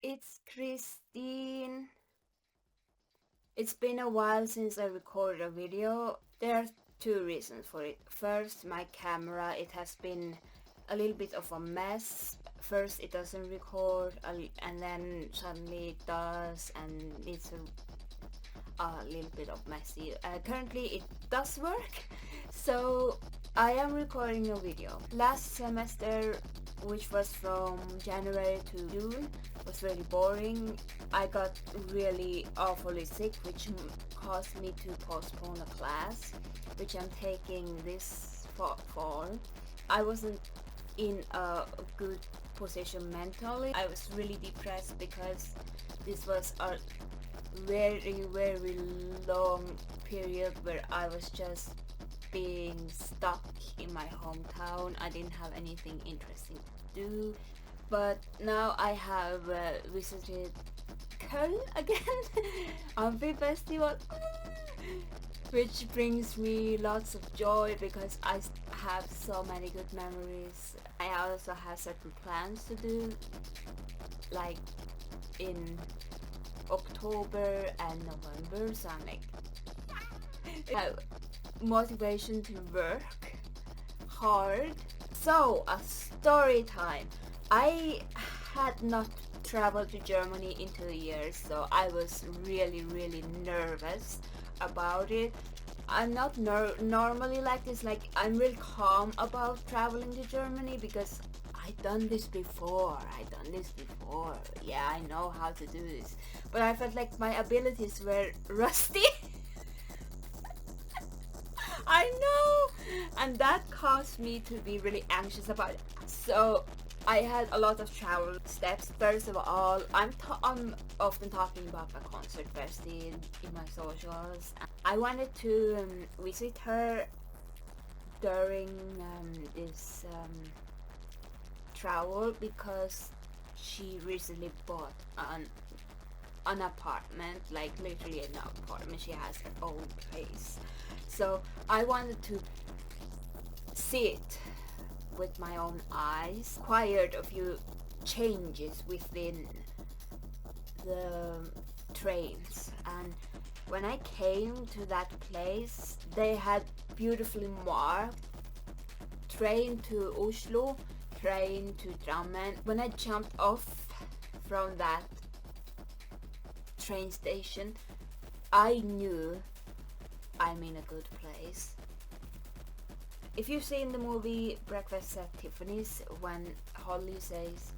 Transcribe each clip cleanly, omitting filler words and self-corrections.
it's Christine. It's been a while since I recorded a video. There are two reasons for it. First, my camera, it has been a little bit of a mess. First it doesn't record and then suddenly it does, and it's a little bit of messy. Currently it does work, so I am recording a video. Last semester, which was from January to June, was really boring. I got really awfully sick, which caused me to postpone a class, which I'm taking this fall. I wasn't in a good position mentally. I was really depressed because this was a very long period where I was just being stuck in my hometown. I didn't have anything interesting to do, but now I have visited Köln again, Amphi festival, which brings me lots of joy because I have so many good memories. I also have certain plans to do, like in October and November, so I'm like have motivation to work hard. So, a story time. I had not traveled to Germany in 2 years, so I was really nervous about it. I'm not normally like this. Like, I'm really calm about traveling to Germany because I've done this before. Yeah, I know how to do this. But I felt like my abilities were rusty. I know! And that caused me to be really anxious about it. So I had a lot of travel steps. First of all, I'm often talking about my concert bestie in my socials. I wanted to visit her during this travel because she recently bought an apartment, like literally an apartment. She has her own place, so I wanted to see it with my own eyes. Required a few changes within the trains, and when I came to that place, they had beautifully marked train to Oslo, train to Drammen. When I jumped off from that train station, I knew I'm in a good place. If you've seen the movie Breakfast at Tiffany's, when Holly says,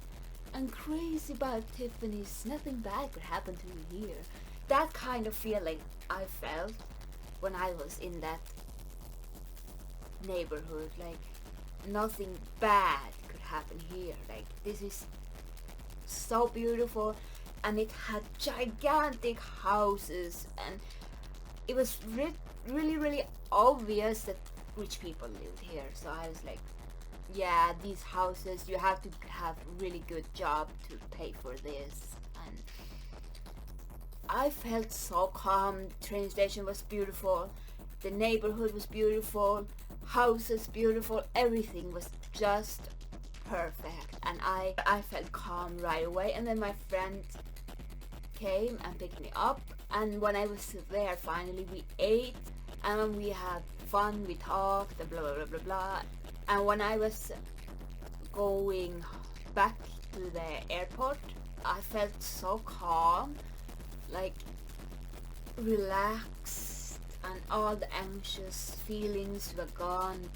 "I'm crazy about Tiffany's, nothing bad could happen to you here," that kind of feeling I felt when I was in that neighborhood. Like, nothing bad could happen here. Like, this is so beautiful, and it had gigantic houses, and it was really obvious that rich people lived here. So I was like, yeah, these houses, you have to have really good job to pay for this. And I felt so calm. The train station was beautiful, the neighborhood was beautiful, houses beautiful, everything was just perfect, and I felt calm right away. And then my friend came and picked me up, and when I was there, finally we ate and we had fun, we talked, and blah. And when I was going back to the airport, I felt so calm, like relaxed, and all the anxious feelings were gone.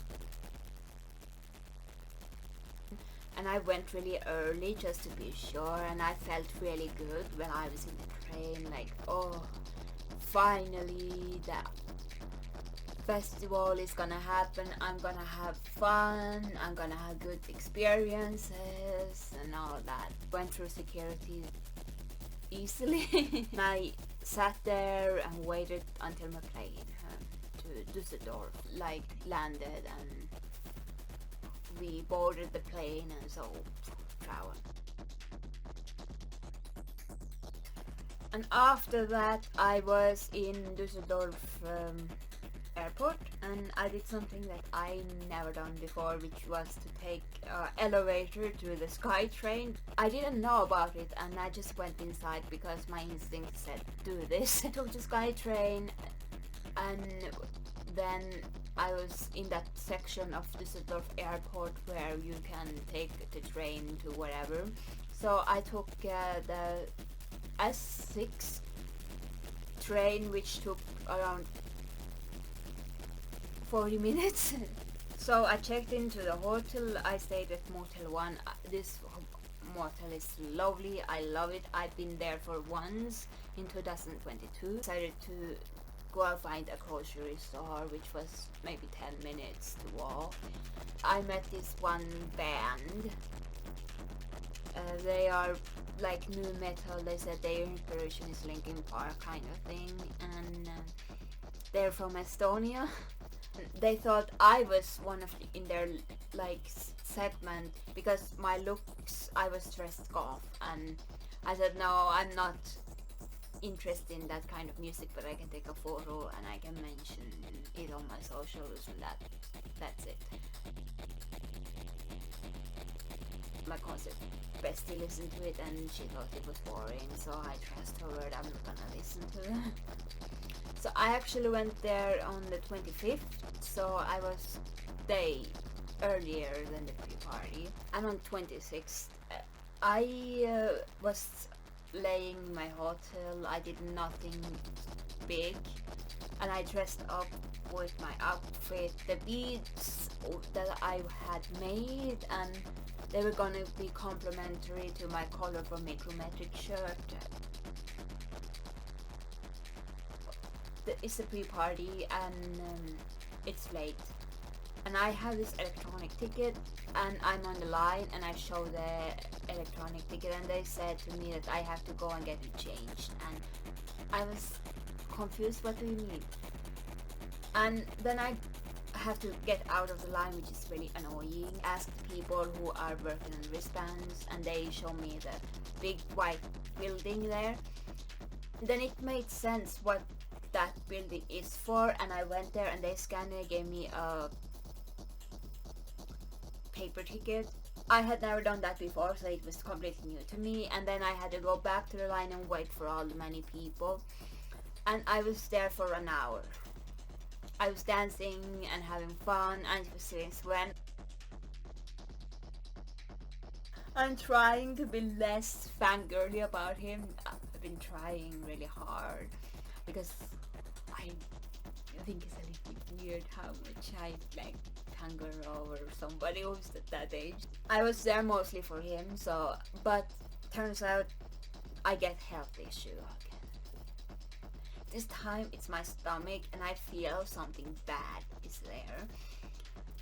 And I went really early just to be sure, and I felt really good when I was in the train, like, oh, finally the festival is gonna happen, I'm gonna have fun, I'm gonna have good experiences and all that. Went through security easily. I sat there and waited until my plane to Düsseldorf like landed, and we boarded the plane, and so travel. And after that, I was in Düsseldorf airport, and I did something that I never done before, which was to take elevator to the SkyTrain. I didn't know about it and I just went inside because my instinct said do this. I took the SkyTrain and then I was in that section of Düsseldorf airport where you can take the train to wherever. So I took the S6 train, which took around 40 minutes. So I checked into the hotel. I stayed at Motel 1. This motel is lovely. I love it. I've been there for once in 2022. Decided to go and find a grocery store, which was maybe 10 minutes to walk. I met this one band. They are like new metal. They said their inspiration is Linkin Park kind of thing, and they're from Estonia. They thought I was one of in their like segment because my looks, I was dressed goth, and I said no, I'm not interested in that kind of music, but I can take a photo and I can mention it on my socials, and that's it. My concert bestie listened to it and she thought it was boring, so I trust her word, I'm not gonna listen to it. So I actually went there on the 25th, so I was day earlier than the pre-party. And on 26th, I was laying in my hotel. I did nothing big, and I dressed up with my outfit, the beads that I had made, and they were gonna be complimentary to my colorful Micrometric shirt. It's a pre-party and it's late, and I have this electronic ticket and I'm on the line and I show the electronic ticket and they said to me that I have to go and get it changed, and I was confused, what do you mean? And then I have to get out of the line, which is really annoying. Ask people who are working on wristbands and they show me the big white building there. Then it made sense what that building is for, and I went there and they scanned it, gave me a paper ticket. I had never done that before, so it was completely new to me, and then I had to go back to the line and wait for all the many people, and I was there for an hour. I was dancing and having fun, and it was since when I'm trying to be less fangirly about him. I've been trying really hard because I think it's a little bit weird how much I like fangirl over somebody who's at that age. I was there mostly for him, so, but turns out I get health issue again. This time it's my stomach and I feel something bad is there.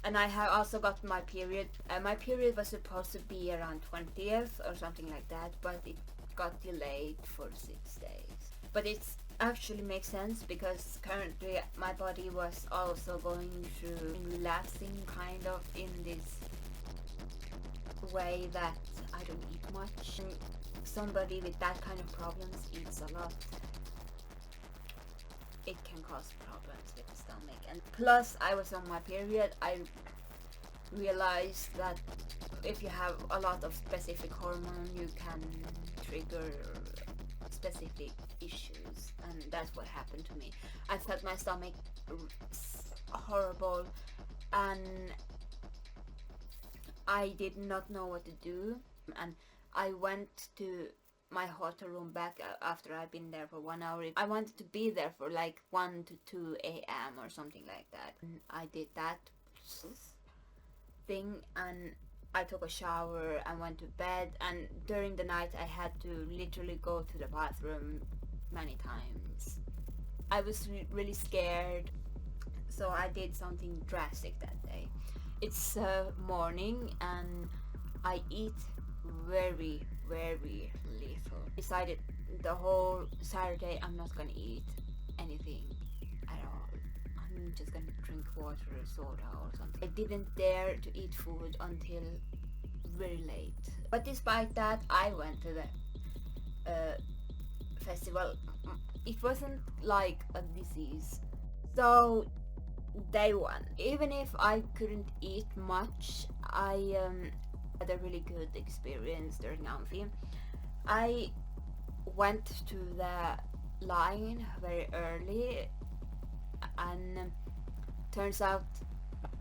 And I have also got my period. My period was supposed to be around 20th or something like that, but it got delayed for 6 days. But it's actually makes sense because currently my body was also going through relapsing kind of in this way that I don't eat much. Somebody with that kind of problems eats a lot. It can cause problems with the stomach, and plus I was on my period. I realized that if you have a lot of specific hormone you can trigger specific issues, and that's what happened to me. I felt my stomach horrible and I did not know what to do, and I went to my hotel room back after I've been there for 1 hour. I wanted to be there for like 1 to 2 a.m. or something like that. And I did that thing and I took a shower and went to bed, and during the night I had to literally go to the bathroom many times. I was really scared, so I did something drastic that day. It's morning and I eat very little. Decided the whole Saturday I'm not gonna eat anything at all. I'm just gonna drink water or soda or something. I didn't dare to eat food until very late. But despite that, I went to the festival. It wasn't like a disease. So day one. Even if I couldn't eat much, I had a really good experience during Amphi. I went to the line very early, and turns out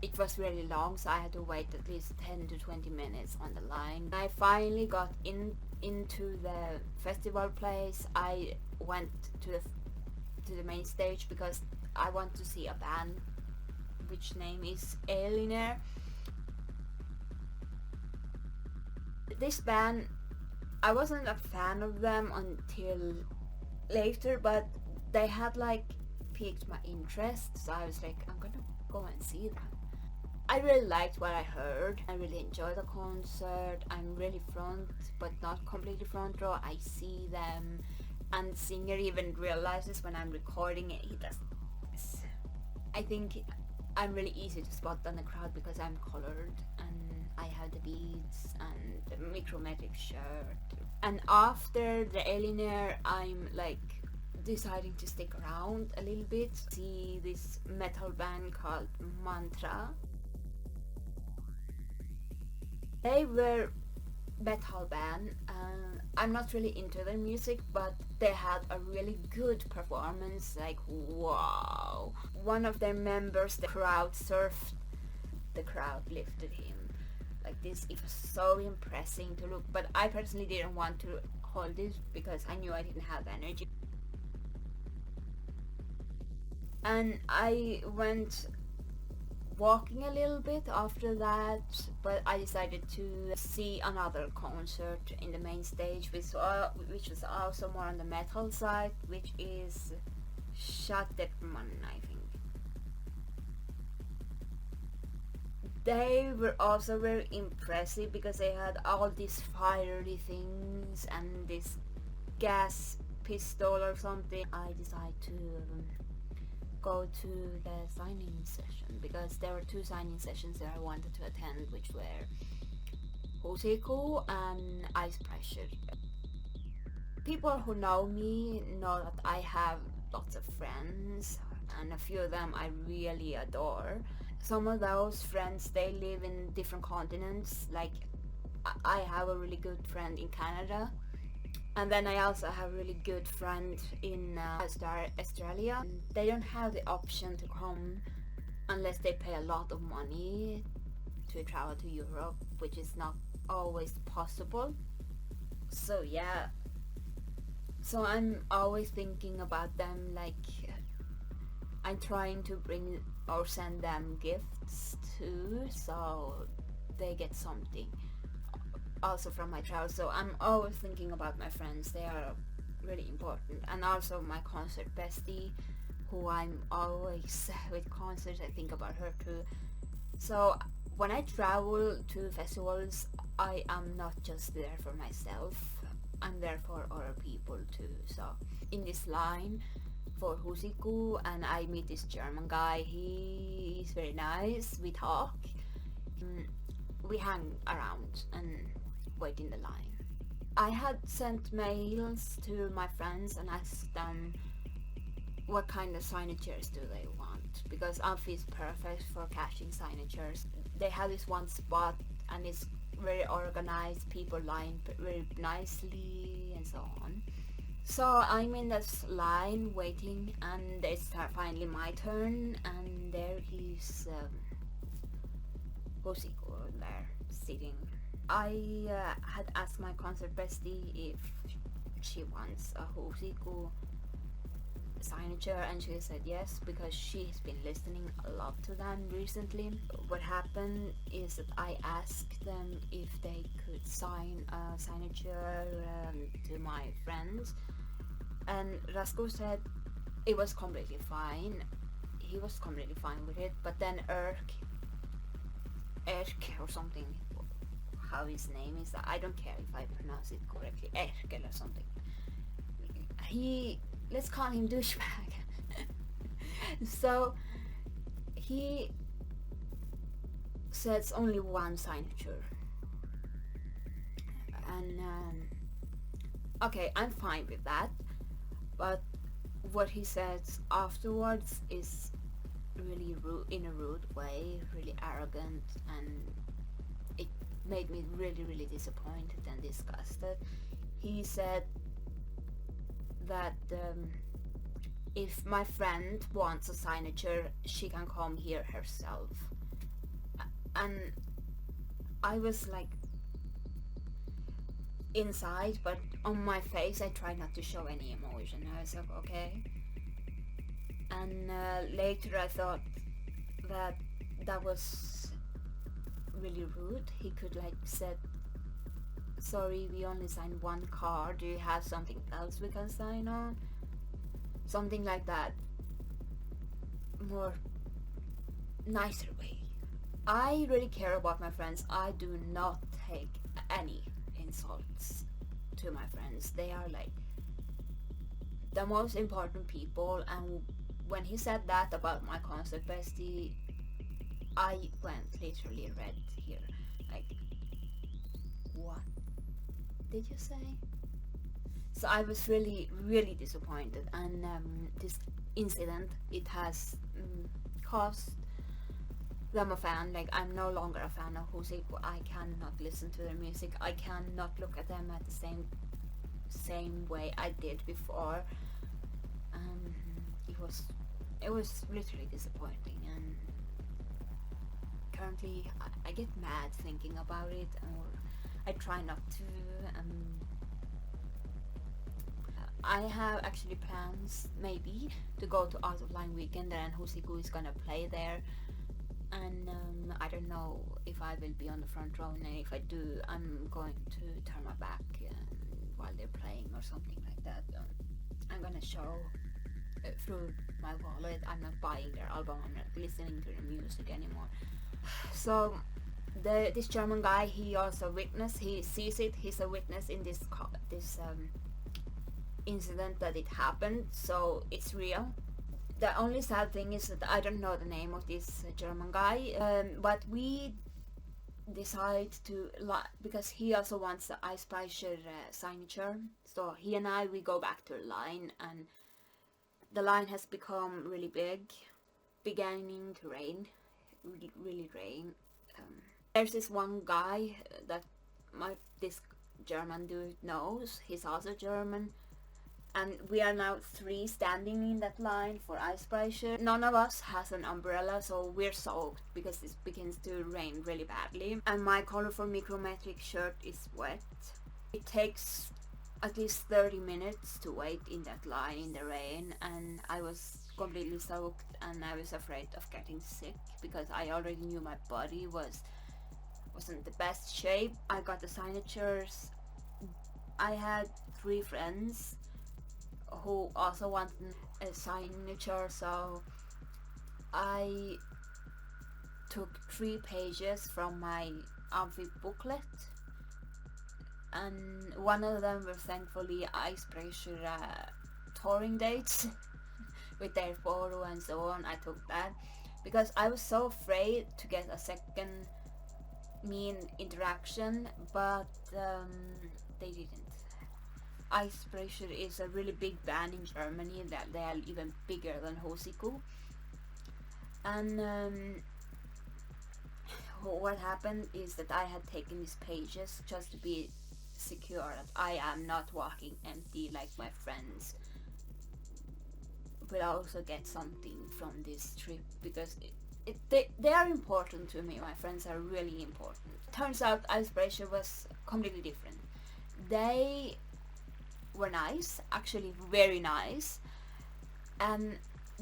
it was really long, so I had to wait at least 10 to 20 minutes on the line. I finally got into the festival place. I went to the main stage because I want to see a band which name is Aliener. This band, I wasn't a fan of them until later, but they had like piqued my interest, so I was like, I'm gonna go and see them. I really liked what I heard. I really enjoyed the concert. I'm really front, but not completely front row. I see them, and singer even realizes when I'm recording it. He does this. I think I'm really easy to spot on the crowd because I'm colored and I have the beads and the micrometric shirt. And after the Aliener, I'm like deciding to stick around a little bit. See this metal band called Mantra. They were metal band. I'm not really into their music, but they had a really good performance. Like, wow! One of their members, the crowd surfed. The crowd lifted him. Like this, it was so impressive to look. But I personally didn't want to hold it because I knew I didn't have energy. And I went walking a little bit after that, but I decided to see another concert in the main stage, which was also more on the metal side, which is Shatterman, I think. They were also very impressive because they had all these fiery things and this gas pistol or something. I decided to go to the signing session because there were two signing sessions that I wanted to attend, which were Hoseko and Ice Pressure. People who know me know that I have lots of friends, and a few of them I really adore. Some of those friends, they live in different continents. Like, I have a really good friend in Canada, and then I also have a really good friend in Australia. They don't have the option to come unless they pay a lot of money to travel to Europe, which is not always possible. So yeah, so I'm always thinking about them. Like, I'm trying to bring or send them gifts too, so they get something also from my travels. So I'm always thinking about my friends. They are really important. And also my concert bestie, who I'm always with concerts, I think about her too. So when I travel to festivals, I am not just there for myself, I'm there for other people too. So in this line for Husiku, and I meet this German guy. He is very nice. We talk. We hang around and wait in the line. I had sent mails to my friends and asked them what kind of signatures do they want, because Amphi is perfect for cashing signatures. They have this one spot and it's very organized, people line very nicely and so on. So I'm in this line waiting, and it's finally my turn, and there is Hosiko there sitting. I had asked my concert bestie if she wants a Hosiko signature, and she said yes because she's been listening a lot to them recently. What happened is that I asked them if they could sign a signature to my friends, and Rasko said it was completely fine. He was completely fine with it, but then Erk or something, how his name is, I don't care if I pronounce it correctly, Erkel or something. Let's call him douchebag. So he says only one signature, and okay, I'm fine with that. But what he says afterwards is really rude, in a rude way, really arrogant, and it made me really disappointed and disgusted. He said that if my friend wants a signature, she can come here herself. And I was like inside, but on my face I tried not to show any emotion. I was like, okay. And later I thought that that was really rude. He could like said, sorry, we only signed one card, do you have something else we can sign on? Something like that. More nicer way. I really care about my friends. I do not take any insults to my friends. They are like the most important people, and when he said that about my concert bestie, I went literally red here. Like, what did you say? So I was really disappointed, and this incident, it has caused them a fan. Like, I'm no longer a fan of Husiko. I cannot listen to their music. I cannot look at them at the same way I did before. It was literally disappointing, and currently I get mad thinking about it, or I try not to. I have actually plans maybe to go to Out of Line weekend, and Husiko is gonna play there, and I don't know if I will be on the front row, and if I do, I'm going to turn my back while they're playing or something like that. I'm gonna show through my wallet. I'm not buying their album, I'm not listening to their music anymore. So this German guy, he also witnessed, he sees it, he's a witness in this incident that it happened, so it's real. The only sad thing is that I don't know the name of this German guy, but we decide to, because he also wants the Icebreaker signature, so he and I, we go back to the line, and the line has become really big, beginning to rain, really rain. There's this one guy that this German dude knows, he's also German, and we are now 3 standing in that line for Icebreaker. None of us has an umbrella, so we're soaked because it begins to rain really badly, and my colorful micrometric shirt is wet. It takes at least 30 minutes to wait in that line in the rain, and I was completely soaked, and I was afraid of getting sick because I already knew my body wasn't the best shape. I got the signatures. I had 3 friends who also wanted a signature, so I took 3 pages from my Amphi booklet, and one of them were thankfully Icebreaker touring dates with their photo and so on. I took that because I was so afraid to get a second mean interaction, but they didn't. Icebreaker is a really big band in Germany, that they are even bigger than Hosiko. And what happened is that I had taken these pages just to be secure that I am not walking empty, like my friends will also get something from this trip, because they are important to me. My friends are really important. Turns out Icebreaker was completely different. They were nice, actually very nice, and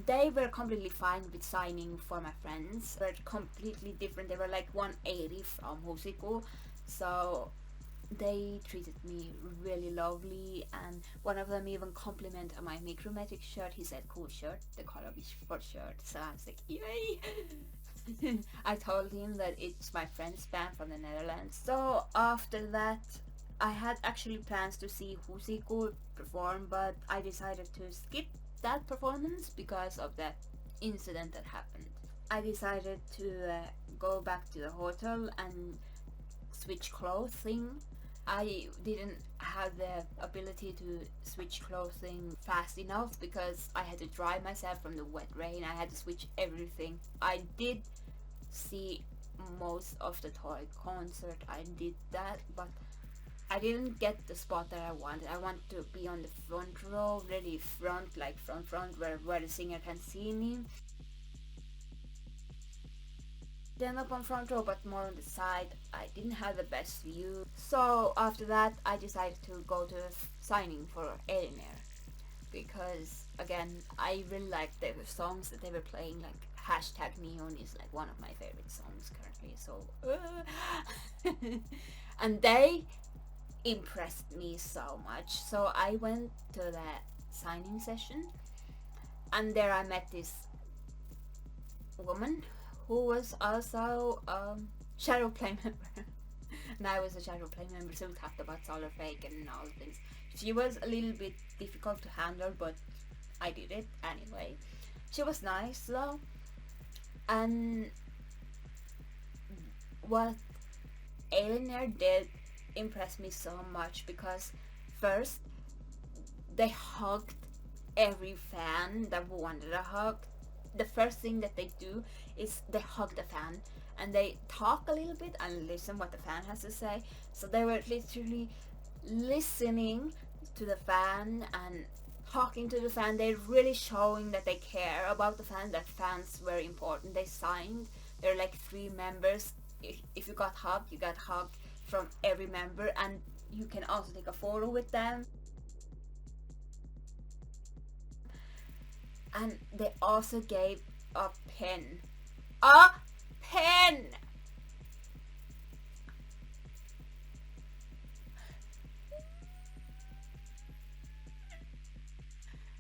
they were completely fine with signing for my friends. They were completely different. They were like 180 from Hosiko, so they treated me really lovely, and one of them even complimented my micrometric shirt. He said, cool shirt, the color is for shirt. So I was like, yay. I told him that it's my friend's band from the Netherlands. So after that, I had actually plans to see Husiko perform, but I decided to skip that performance because of that incident that happened. I decided to go back to the hotel and switch clothing. I didn't have the ability to switch clothing fast enough because I had to dry myself from the wet rain. I had to switch everything. I did see most of the toy concert. I did that, but I didn't get the spot that I wanted. I want to be on the front row, really front, like front, where the singer can see me. End up on front row, but more on the side. I didn't have the best view. So after that, I decided to go to the signing for Elinor because again, I really liked the songs that they were playing. Like hashtag Neon is like one of my favorite songs currently. So, and they impressed me so much. So I went to the signing session, and there I met this woman who was also shadow play member. And I was a shadow play member, so we talked about solar fake and all things. She was a little bit difficult to handle, but I did it anyway. She was nice though, and what Eleanor did impressed me so much because first they hugged every fan that wanted a hug. The first thing that they do is they hug the fan and they talk a little bit and listen what the fan has to say. So they were literally listening to the fan and talking to the fan. They're really showing that they care about the fan, that fans were important. They signed. There are like 3 members. If you got hugged, you got hugged from every member, and you can also take a photo with them. And they also gave a pen. A pen!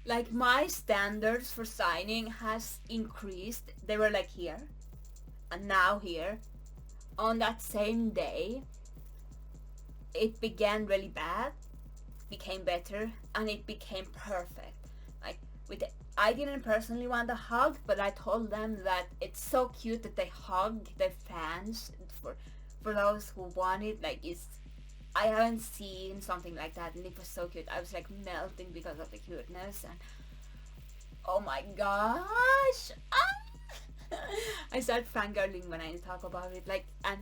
Like my standards for signing has increased. They were like here and now here. On that same day, it began really bad, became better, and it became perfect. Like with the, I didn't personally want a hug, but I told them that it's so cute that they hug their fans. For those who want it, like it's, I haven't seen something like that, and it was so cute. I was like melting because of the cuteness, and oh my gosh, I start fangirling when I talk about it. Like, and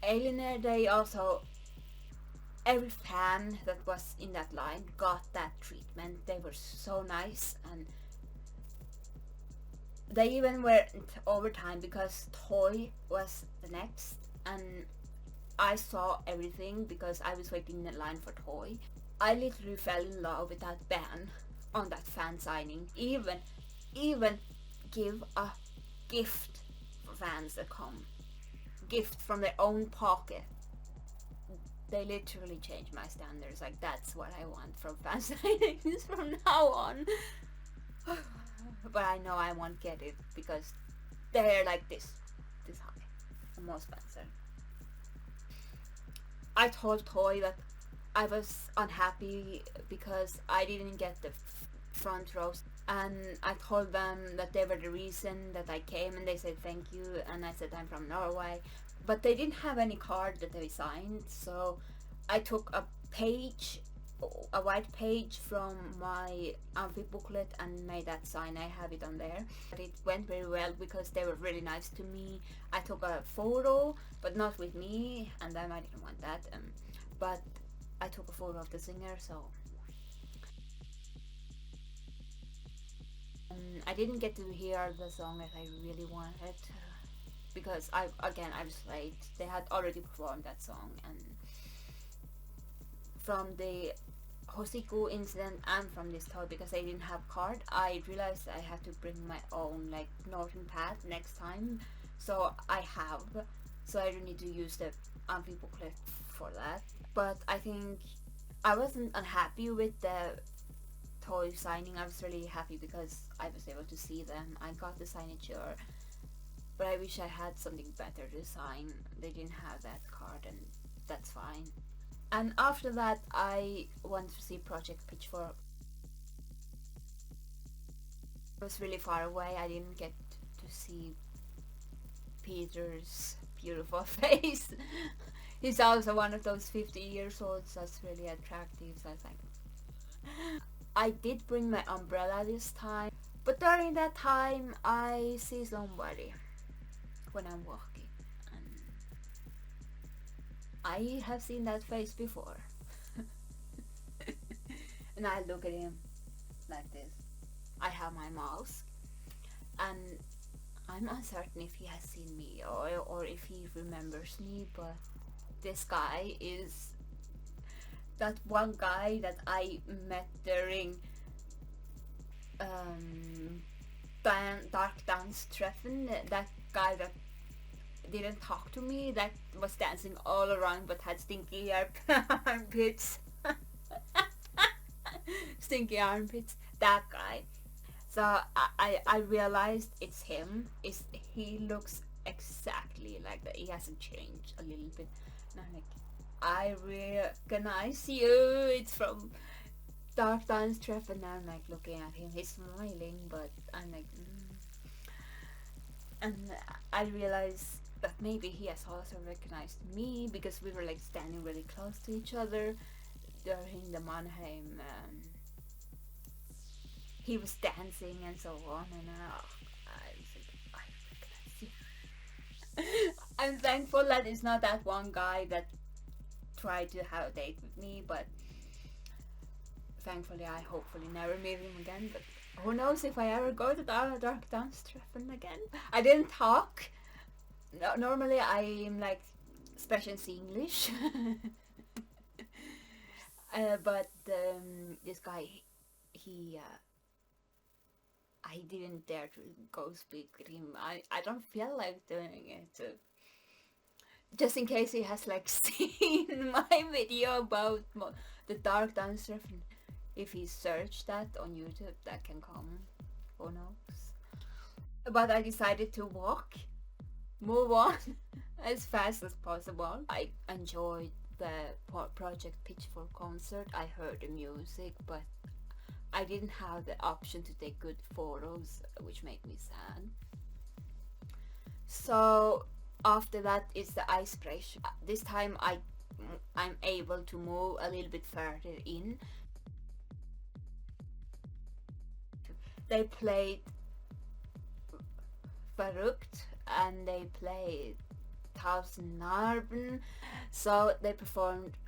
Eleanor, they also, every fan that was in that line got that treatment. They were so nice, and they even went overtime because Toy was the next, and I saw everything because I was waiting in line for Toy. I literally fell in love with that band on that fan signing. Even give a gift for fans that come. Gift from their own pocket. They literally changed my standards. Like, that's what I want from fan signings from now on. But I know I won't get it because they're like this high. Almost Spencer. I told Toy that I was unhappy because I didn't get the front rows, and I told them that they were the reason that I came, and they said thank you, and I said I'm from Norway, but they didn't have any card that they signed, so I took a page, a white page from my Amphi booklet and made that sign. I have it on there. But it went very well because they were really nice to me. I took a photo, but not with me, and then I didn't want that. But I took a photo of the singer, so I didn't get to hear the song that I really wanted because I was late. They had already performed that song, and from the Hosiku incident and from this toy, because I didn't have card, I realized I had to bring my own like noting pad next time. So I have, so I don't need to use the Amphi booklet for that. But I think I wasn't unhappy with the toy signing. I was really happy because I was able to see them. I got the signature, but I wish I had something better to sign. They didn't have that card, and that's fine. And after that, I went to see Project Pitchfork. It was really far away. I didn't get to see Peter's beautiful face. He's also one of those 50 years olds that's really attractive, so I was like, I did bring my umbrella this time, but during that time I see somebody when I'm walking, and I have seen that face before. And I look at him like this. I have my mouse, and I'm uncertain if he has seen me or if he remembers me, but this guy is that one guy that I met during um, Dark Dance Treffen, that guy that didn't talk to me, that was dancing all around but had stinky armpits. Stinky armpits, that guy. So I realized it's him. He looks exactly like that. He hasn't changed a little bit. And I'm like, I recognize you. It's from Dark Dance Trap. And I'm like looking at him. He's smiling, but I'm like, And I realized that maybe he has also recognized me because we were like standing really close to each other during the Mannheim. He was dancing and so on, and I was like, I recognize you. I'm thankful that it's not that one guy that tried to have a date with me, but thankfully I hopefully never meet him again. But who knows if I ever go to Dark Dance Treffen again. I didn't talk. No, normally I'm like special English. But this guy, he I didn't dare to go speak with him. I don't feel like doing it. Just in case he has like seen my video about the Dark Dancer. If he searched that on YouTube, that can come. Who knows? But I decided to move on as fast as possible. I enjoyed the Project Pitchfork concert. I heard the music, but I didn't have the option to take good photos, which made me sad. So after that is the icebreaker. This time I'm able to move a little bit further in. They played Verrückt and they played Tausend Narben, so they performed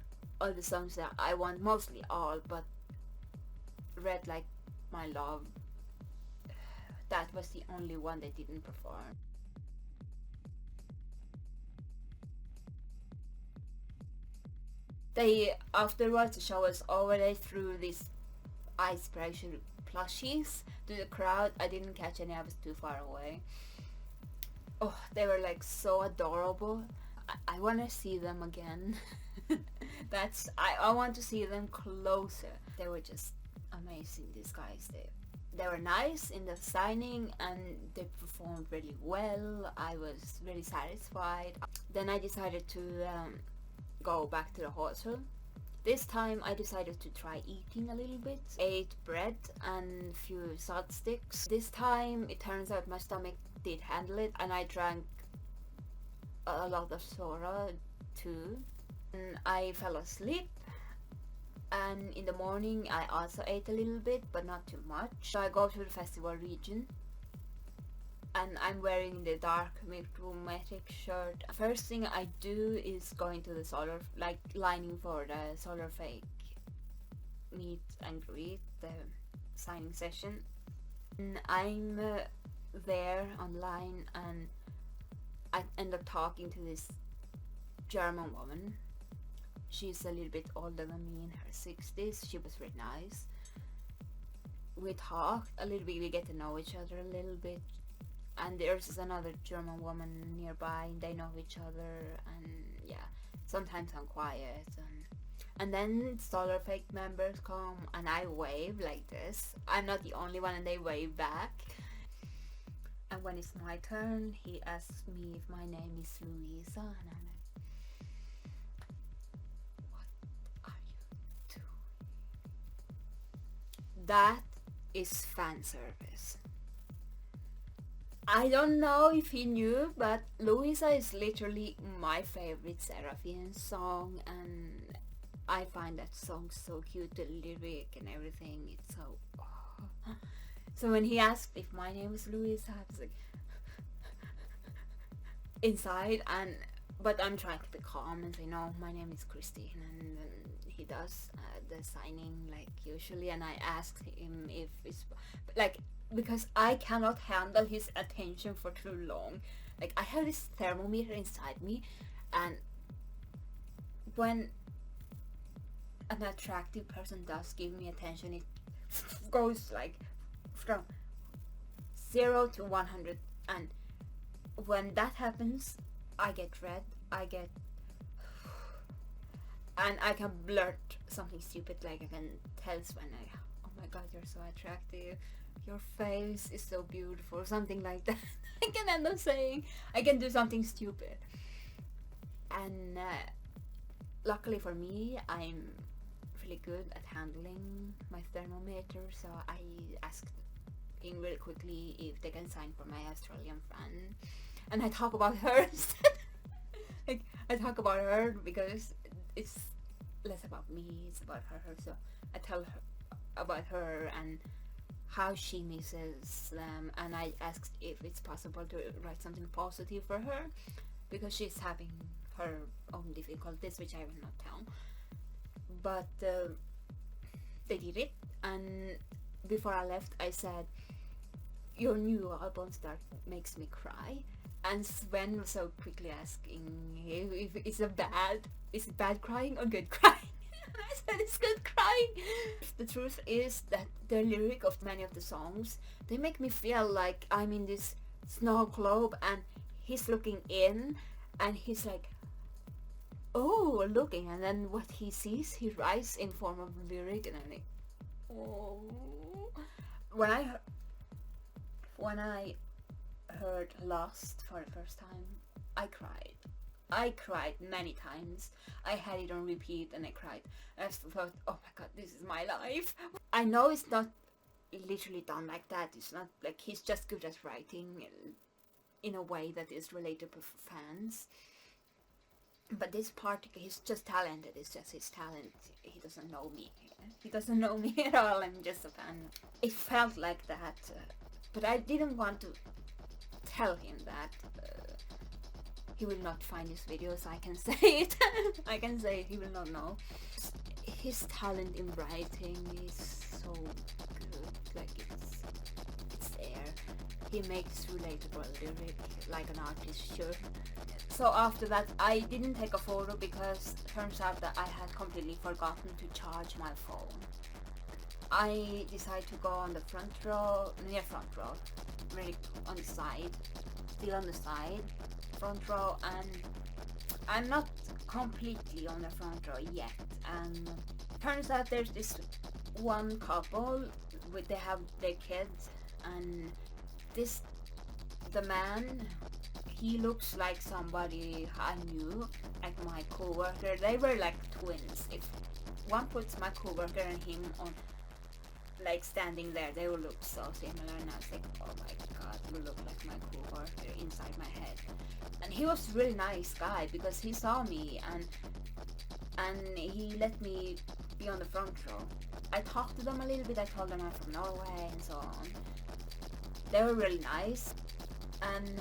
all the songs that I want, mostly all, but Red Like My Love, that was the only one they didn't perform. They afterwards the show was over, they threw these icebreaker plushies to the crowd. I didn't catch any, I was too far away. Oh, they were like so adorable. I want to see them again. I want to see them closer. They were just amazing, these guys. They were nice in the signing and they performed really well. I was really satisfied. Then I decided to go back to the hotel. This time I decided to try eating a little bit. Ate bread and few salt sticks. This time it turns out my stomach did handle it, and I drank a lot of soda too. And I fell asleep, and in the morning I also ate a little bit, but not too much. So I go to the festival region and I'm wearing the dark Micromatic shirt. First thing I do is going to the solar, like lining for the solar fake meet and greet, the signing session. And I'm there online and I end up talking to this German woman. She's a little bit older than me, in her 60s. She was really nice. We talked a little bit, we get to know each other a little bit. And there's another German woman nearby, and they know each other, and yeah, sometimes I'm quiet. And then Solar Fake members come, and I wave like this. I'm not the only one, and they wave back. And when it's my turn, he asks me if my name is Louisa, and I'm like, what are you doing? That is fan service. I don't know if he knew, but Louisa is literally my favorite Seraphine song, and I find that song so cute, the lyric and everything. It's so. Oh. So when he asked if my name was Louisa, I was like inside, and but I'm trying to be calm and say no, my name is Christine, and then he does the signing like usually, and I asked him if it's like, because I cannot handle his attention for too long. Like I have this thermometer inside me, and when an attractive person does give me attention, it goes like from 0 to 100, and when that happens, I get red. And I can blurt something stupid, like I can tell when oh my god, you're so attractive, your face is so beautiful, something like that. I can end up saying, I can do something stupid. And luckily for me, I'm really good at handling my thermometer, so I asked him really quickly if they can sign for my Australian friend. And I talk about her instead. Like, I talk about her because it's less about me, it's about her. So I tell her about her and how she misses them, and I asked if it's possible to write something positive for her because she's having her own difficulties, which I will not tell. But they did it, and before I left I said, your new album start makes me cry. And Sven was so quickly asking if it's bad crying or good crying. I said it's good crying. The truth is that the lyric of many of the songs, they make me feel like I'm in this snow globe and he's looking in and he's like, oh, looking, and then what he sees he writes in form of lyric, and I'm like, oh. When I heard Lost for the first time, I cried many times. I had it on repeat and I cried. I thought, oh my god, this is my life. I know it's not literally done like that. It's not like he's just good at writing in a way that is relatable for fans. But this part, he's just talented. It's just his talent. He doesn't know me. He doesn't know me at all. I'm just a fan. It felt like that. But I didn't want to tell him that. He will not find this video, so I can say it. I can say it, he will not know. His talent in writing is so good. Like it's there. He makes relatable lyric like an artist should. So after that, I didn't take a photo because it turns out that I had completely forgotten to charge my phone. I decided to go on the near front row, really on the side, still on the side, front row, and I'm not completely on the front row yet. And turns out there's this one couple, they have their kids, and the man, he looks like somebody I knew, like my coworker. They were like twins. If one puts my coworker and him on, like standing there, they will look so similar, and I was like, oh my god, you look like my coworker inside my head. And he was a really nice guy because he saw me and he let me be on the front row. I talked to them a little bit. I told them I'm from Norway and so on. They were really nice, and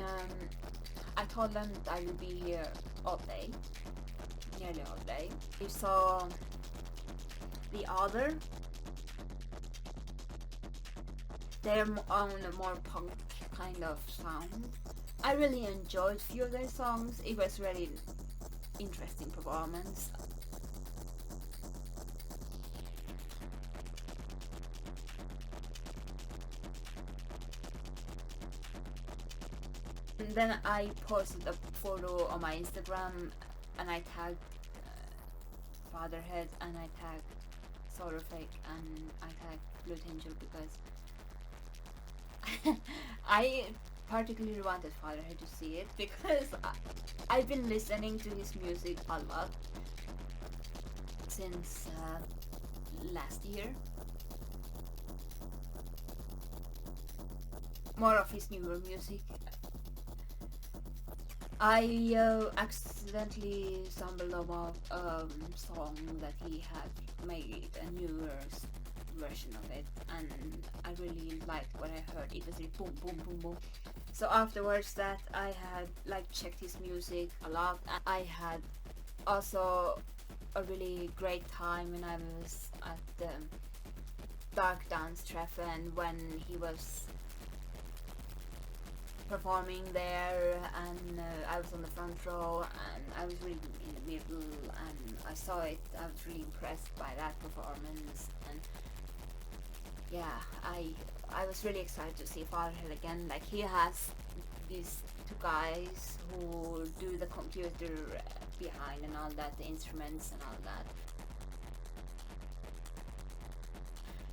I told them that I will be here all day, nearly all day. We saw the other. They're on a more punk kind of sound. I really enjoyed a few of their songs. It was really interesting performance. And then I posted a photo on my Instagram and I tagged Fatherhead and I tagged Solarfake and I tagged Blue Angel because I particularly wanted Fatherhead to see it because I've been listening to his music a lot since last year. more of his newer music. I accidentally stumbled about a song that he had made a newer version of it, and I really liked what I heard. It was like boom, boom, boom, boom. So afterwards that I had like checked his music a lot. I had also a really great time when I was at the Dark Dance Treffen when he was performing there, and I was on the front row and I was really in the middle and I saw it. I was really impressed by that performance, and yeah, I was really excited to see Fatherhead again. Like, he has these two guys who do the computer behind and all that, the instruments and all that.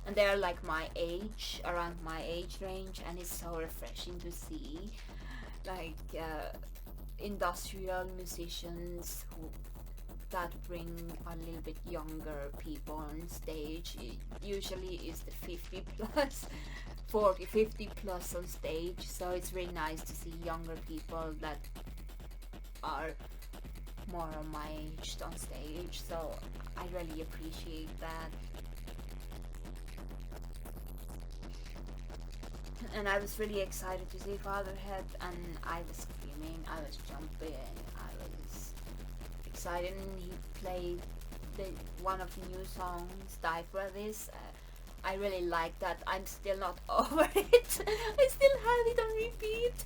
And they're like my age, around my age range, and it's so refreshing to see like industrial musicians that bring a little bit younger people on stage. It usually is the 50 plus, 40, 50 plus on stage, so it's really nice to see younger people that are more on my age on stage, so I really appreciate that. And I was really excited to see Fatherhead, and I was screaming, I was jumping, I was excited, and he played one of the new songs, Die For This. I really like that. I'm still not over it. I still have it on repeat.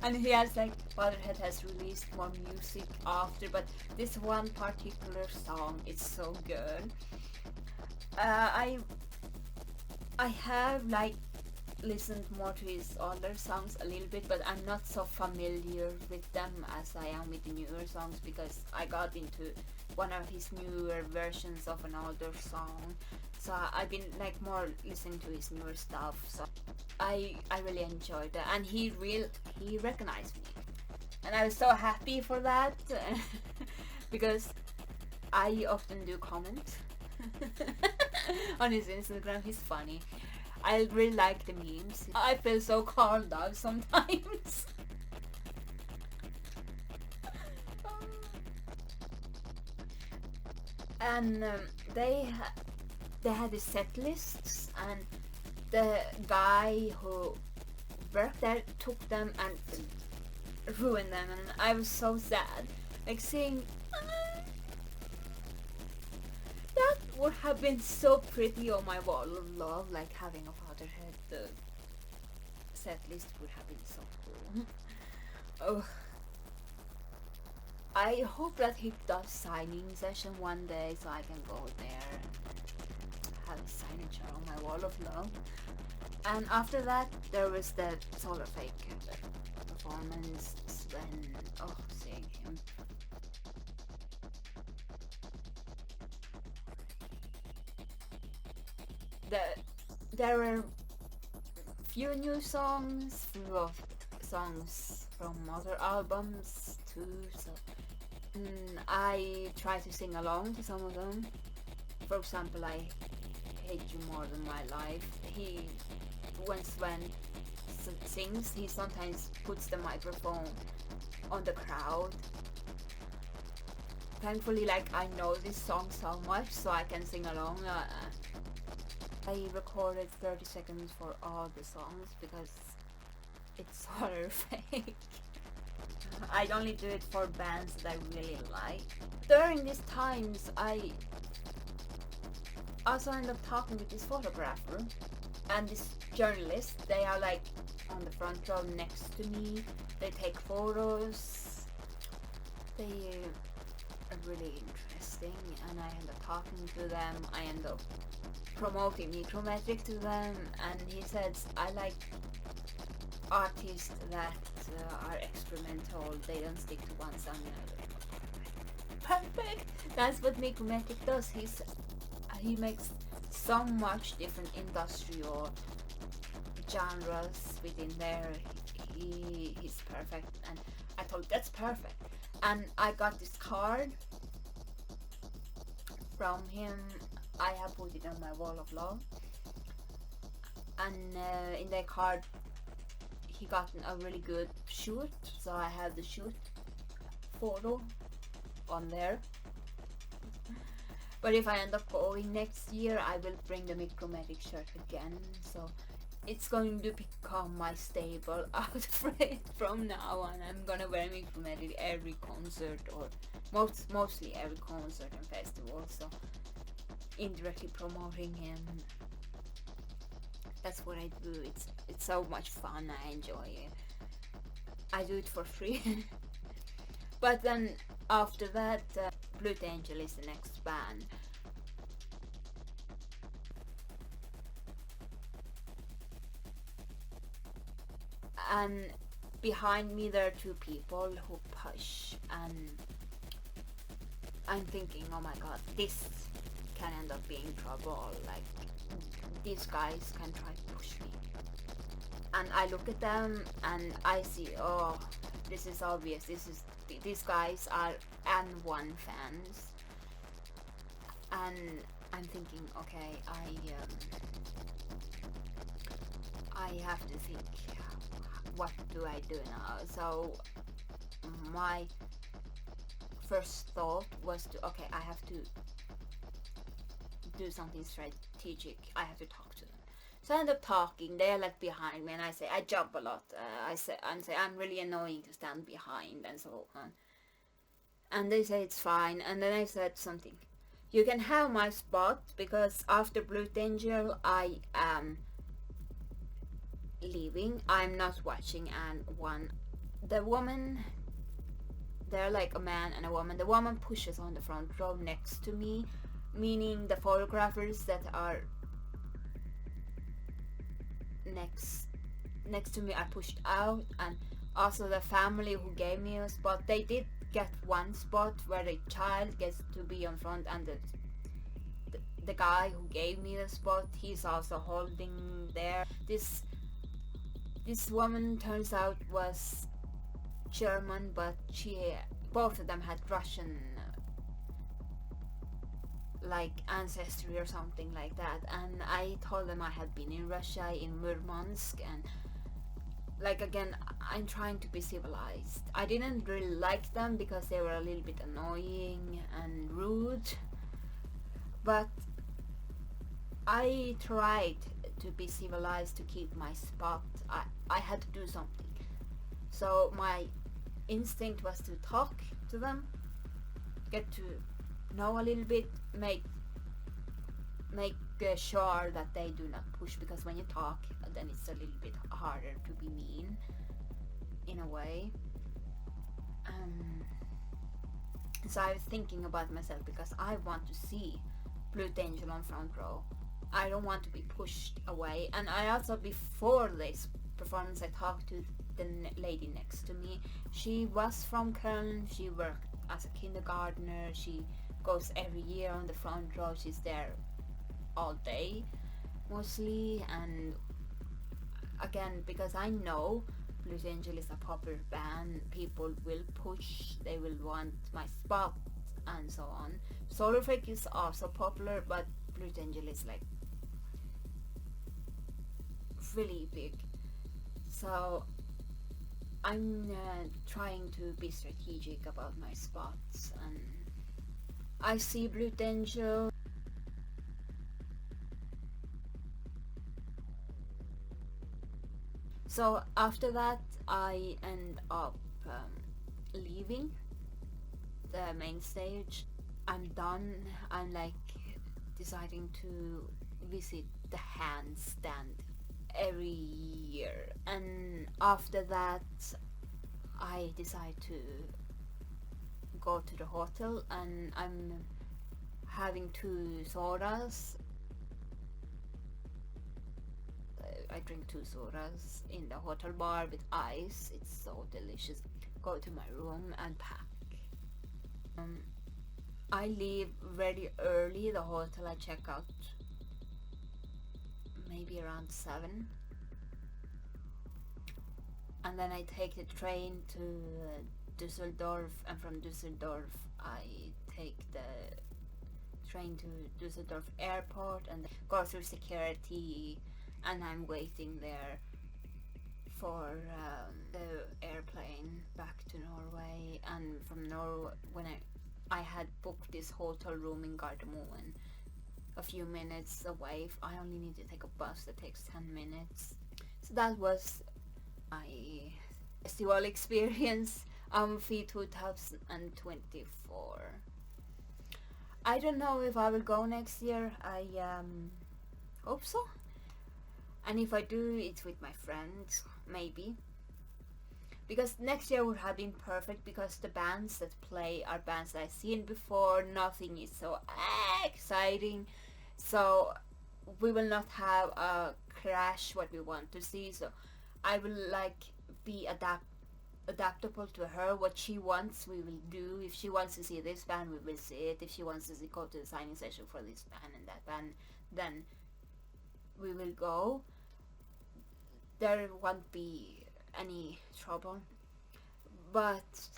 And he has like, Fatherhead has released more music after, but this one particular song is so good. I have like listened more to his older songs a little bit, but I'm not so familiar with them as I am with the newer songs, because I got into one of his newer versions of an older song, so I've been like more listening to his newer stuff. So I really enjoyed that, and he recognized me, and I was so happy for that because I often do comment on his Instagram. He's funny. I really like the memes. I feel so called out sometimes. And they had the set lists, and the guy who worked there took them and ruined them, and I was so sad. Like, seeing that would have been so pretty on my wall of love, like having a Fatherhead. The set list would have been so cool. Oh, I hope that he does signing session one day, so I can go there and have a signature on my wall of love. And after that, there was the Solar Fake performance when, seeing him. There were few new songs, few of songs from other albums too, so I try to sing along to some of them. For example, I Hate You More Than My Life. He, when Sven sings, he sometimes puts the microphone on the crowd. Thankfully, like, I know this song so much, so I can sing along. I recorded 30 seconds for all the songs because it's horror fake. I only do it for bands that I really like. During these times, I also end up talking with this photographer and this journalist. They are like on the front row next to me. They take photos. They are really interesting, and I end up talking to them. I end up promoting Necrometric to them, and he says, I like artists that are experimental, they don't stick to one sound. Perfect! That's what Necrometric does. He makes so much different industrial genres within there. He's perfect, and I thought that's perfect. And I got this card from him. I have put it on my wall of love. and in the card he got a really good shoot, so I have the shoot photo on there. But if I end up going next year, I will bring the Micromatic shirt again, so it's going to become my staple outfit from now on. I'm gonna wear Micromatic every concert, or mostly every concert and festival, so indirectly promoting him. That's what I do. It's so much fun. I enjoy it. I do it for free. But then after that, Blue Angel is the next band. And behind me there are two people who push, and I'm thinking, oh my god, this can end up being trouble. Like, these guys can try to push me. And I look at them and I see, oh, this is obvious. These guys are N1 fans. And I'm thinking, okay, I have to think, what do I do now? So my first thought was to, okay, I have to do something strategic. I have to talk to them. So I end up talking. They're like behind me, and I jump a lot. I say I'm really annoying to stand behind and so on. And they say it's fine. And then I said something. You can have my spot, because after Blue Angel I am leaving. I'm not watching N1. The woman, they're like a man and a woman. The woman pushes on the front row next to me, meaning the photographers that are next to me are pushed out, and also the family who gave me a spot, they did get one spot where the child gets to be on front, and the guy who gave me the spot, he's also holding there. This woman turns out was German, but both of them had Russian like ancestry or something like that. And I told them I had been in Russia, in Murmansk, and like, again, I'm trying to be civilized. I didn't really like them because they were a little bit annoying and rude, but I tried to be civilized to keep my spot. I had to do something. So my instinct was to talk to them, get to know a little bit, make sure that they do not push, because when you talk, then it's a little bit harder to be mean in a way. So I was thinking about myself, because I want to see Blue Angel on front row. I don't want to be pushed away. And I also, before this performance, I talked to the lady next to me. She was from Köln. She worked as a kindergartner. She goes every year on the front row. She's there all day mostly. And again, because I know Blue Angel is a popular band, people will push, they will want my spot and so on. Solar Fake is also popular, but Blue Angel is like really big. So I'm trying to be strategic about my spots, and I see Blue Angel. So after that I end up leaving the main stage. I'm done. I'm like deciding to visit the handstand every year, and after that I decide to go to the hotel, and I'm having 2 sodas. I drink 2 sodas in the hotel bar with ice. It's so delicious. Go to my room and pack. I leave very early the hotel. I check out maybe around 7, and then I take the train to Düsseldorf, and from Düsseldorf I take the train to Düsseldorf airport and go through security and I'm waiting there for the airplane back to Norway. And from Norway, when I had booked this hotel room in Gardermoen, a few minutes away. I only need to take a bus that takes 10 minutes. So that was my festival experience, Amphi 2024. I don't know if I will go next year. I hope so. And if I do, it's with my friends, maybe. Because next year would have been perfect, because the bands that play are bands that I've seen before. Nothing is so exciting. So we will not have a crash what we want to see. So I will like be adaptable to her. What she wants, we will do. If she wants to see this band, we will see it. If she wants to go to the signing session for this band and that band, then we will go. There won't be any trouble. But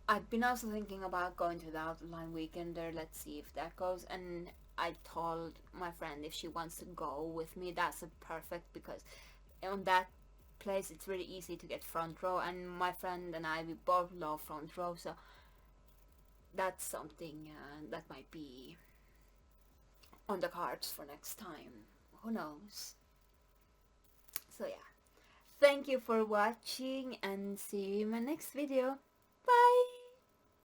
I've been also thinking about going to the Outline Weekender. Let's see if that goes. And I told my friend if she wants to go with me, that's a perfect, because on that place it's really easy to get front row, and my friend and I, we both love front row, so that's something that might be on the cards for next time. Who knows? So yeah, thank you for watching, and see you in my next video.